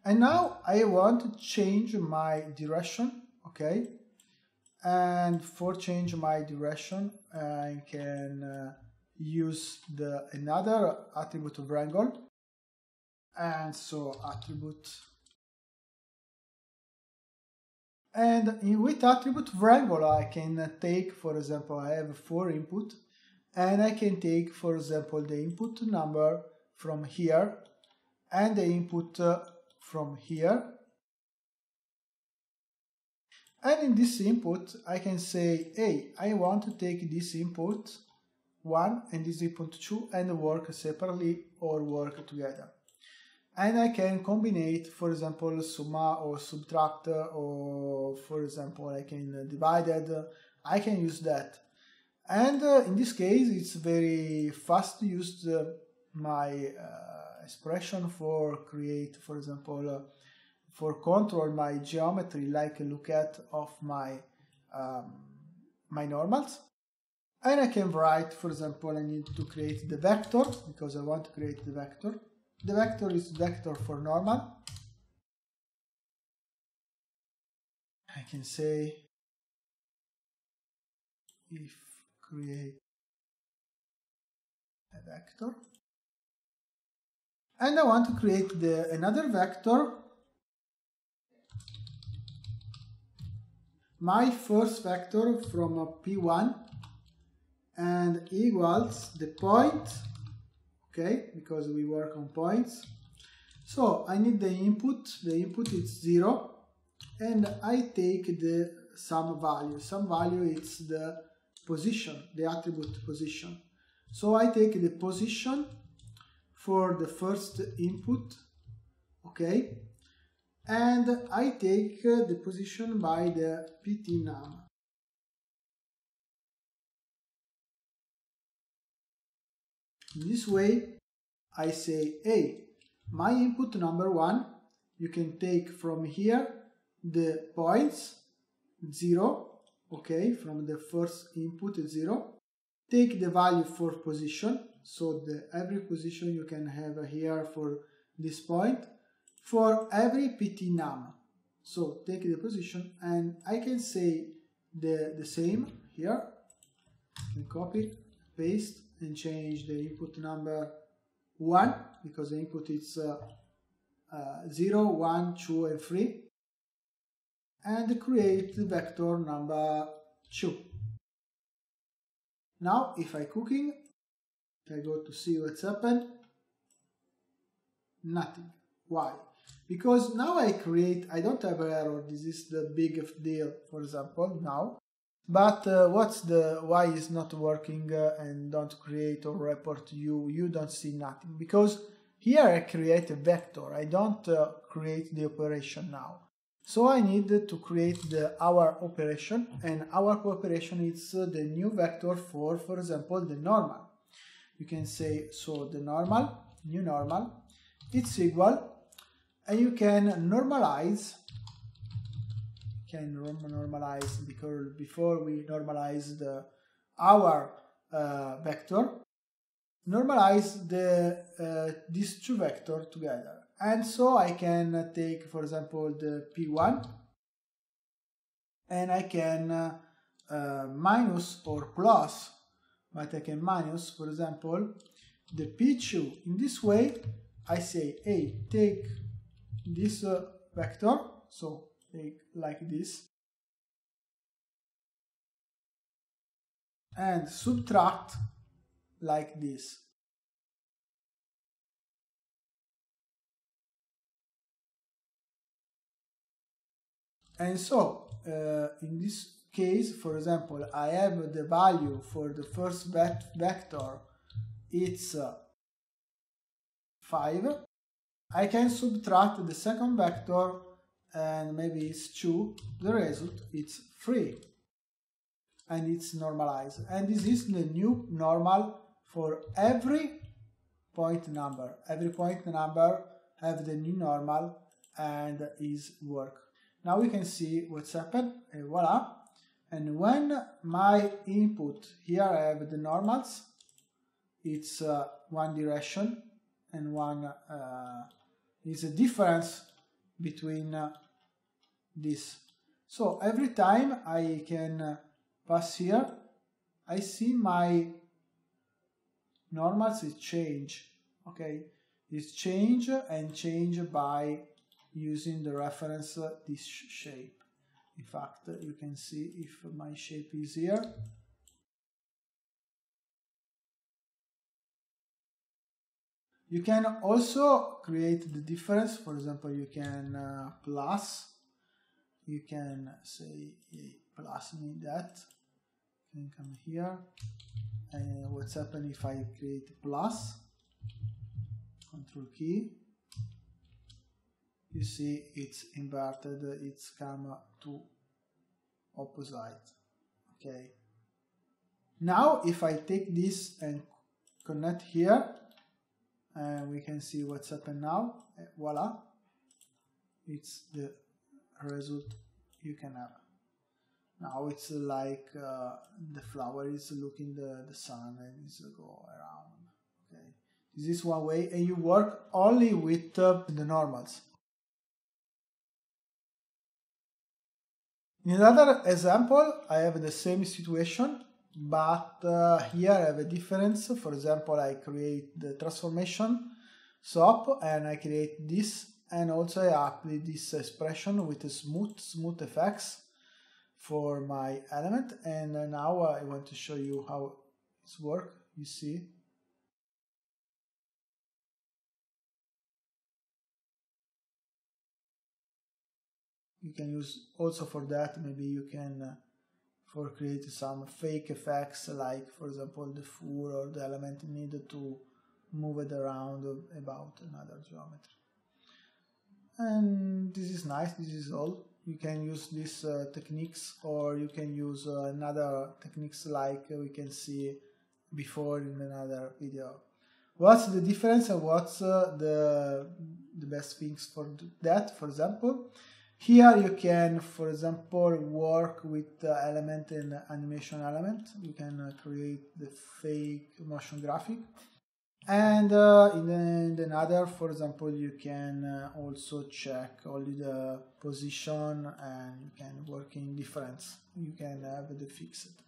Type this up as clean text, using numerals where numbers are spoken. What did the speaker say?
And now I want to change my direction, okay? And for change my direction, I can use another attribute of wrangle. And so attribute. And with attribute wrangle, I can take, for example, I have 4 input, and I can take, for example, the input number from here and the input from here. And in this input, I can say, hey, I want to take this input 1 and this input 2 and work separately or work together. And I can combine, for example, summa or subtract, or for example, I can divide it. I can use that. And in this case, it's very fast to use my expression for create, for example, for control my geometry, like a look at of my my normals. And I can write, for example, I need to create the vector because I want to create the vector. The vector is vector for normal. I can say if create a vector. And I want to create another vector. My first vector from P1 and equals the point, okay, because we work on points. So I need the input is 0, and I take the some value. Some value is the position, the attribute position. So I take the position for the first input, okay, and I take the position by the PT num. In this way, I say, hey, my input number 1, you can take from here the points 0, okay, from the first input 0. Take the value for position, so every position you can have here for this point, for every PT num. So take the position, and I can say the same here. I can copy, paste, and change the input number 1, because the input is 0, 1, 2, and 3, and create the vector number 2. Now, if I cooking, I go to see what's happened. Nothing. Why? Because now I don't have an error. This is the big deal, for example, now. But why is not working and don't create or report you don't see nothing? Because here I create a vector. I don't create the operation now. So I need to create our operation, and our operation is the new vector for example, the normal. You can say, so the normal, new normal, it's equal, and you can normalize. Because before we normalized our vector, normalize these two vectors together. And so I can take, for example, the P1, and I can minus or plus, but I can minus, for example, the P2. In this way, I say, hey, take this vector, so take like this, and subtract like this. And so, in this case, for example, I have the value for the first vector, it's 5. I can subtract the second vector, and maybe it's 2. The result is 3. And it's normalized. And this is the new normal for every point number. Every point number have the new normal and is work. Now we can see what's happened, and voila. And when my input, here I have the normals, it's one direction, and one is a difference between this. So every time I can pass here, I see my normals is change. Okay, it's change and change by using the reference this shape. In fact, you can see if my shape is here. You can also create the difference. For example, you can plus. You can say plus me that. You can come here. And what's happening if I create plus? Control key. You see it's inverted. It's come to opposite. Okay. Now, if I take this and connect here, and we can see what's happened now. Voila, it's the result you can have. Now it's like the flower is looking the sun and it's go around. Okay, this is one way, and you work only with the normals. In another example, I have the same situation, but here I have a difference. For example, I create the transformation SOP and I create this, and also I apply this expression with a smooth effects for my element. And now I want to show you how it's work. You see, you can use also for that. Maybe you can for create some fake effects, like for example the fur or the element needed to move it around about another geometry. And this is nice. This is all. You can use these techniques, or you can use another techniques like we can see before in another video. What's the difference and what's the best things for that? For example, here you can, for example, work with element and animation element. You can create the fake motion graphic. And in another, for example, you can also check only the position, and you can work in difference. You can have the fixed.